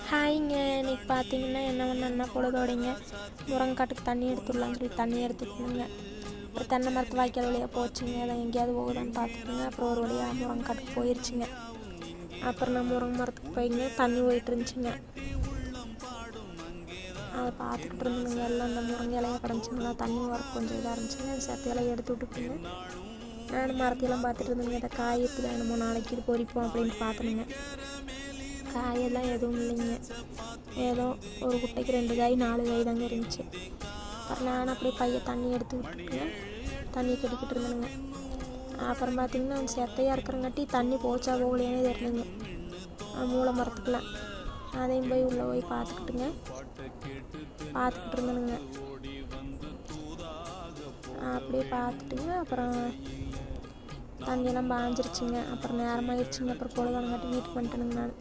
ஹாய்ங்க. இன்னைக்கு பார்த்தீங்கன்னா என்ன பண்ணேன்னா பொழுதோடைங்க முருங்கைக்காட்டுக்கு தண்ணி எடுத்துடலான்னு சொல்லி தண்ணி எடுத்துக்கணுங்க. அப்புறம் தென்னை மரத்து வாய்க்கால் வழியாக போச்சுங்க. அதை எங்கேயாவது போகுதான்னு பார்த்துட்டுங்க. அப்புறம் ஒரு வழியாக முருங்கைக்காட்டுக்கு போயிடுச்சுங்க. அப்புறம் நான் முருங்கை மரத்துக்கு போய்ங்க தண்ணி போயிட்டு இருந்துச்சுங்க. அதை பார்த்துக்கிட்டு இருந்தேங்க. எல்லாம் அந்த முருங்கை இலையாக கிடந்துச்சுங்களா, தண்ணி வரக்கு கொஞ்சம் இதாக இருந்துச்சுங்க. அது சத்தையெல்லாம் எடுத்து விட்டுட்டுங்க. நான் மரத்தையெல்லாம் பார்த்துட்டு இருந்தேங்க. இதை காயத்தில் என்னமோ நாளைக்கு இது பொறிப்போம் அப்படின்ட்டு பார்த்தனுங்க. காயெல்லாம் எதுவும் இல்லைங்க. ஏதோ ஒரு குட்டைக்கு 2 காய் 4 காய் தாங்க இருந்துச்சு. அப்புறம் நான் அப்படியே பைய தண்ணி எடுத்து விட்டுட்டுங்க தண்ணி கட்டிக்கிட்டு இருந்தேனுங்க. அப்புறம் பார்த்திங்கன்னா அந்த செத்தையாக இருக்கிறங்காட்டி தண்ணி போச்சா போகலையானே தெரியலைங்க மூளை மரத்துக்குலாம். அதையும் போய் உள்ளே போய் பார்த்துக்கிட்டு இருந்தேனுங்க. அப்படியே பார்த்துட்டுங்க. அப்புறம் தண்ணியெல்லாம் பாஞ்சிருச்சுங்க. அப்புறம் நேரமாகிடுச்சுங்க. அப்புறம் பொழுதானங்காட்டி வீட்டுக்கு வந்துட்டேனுங்க நான்.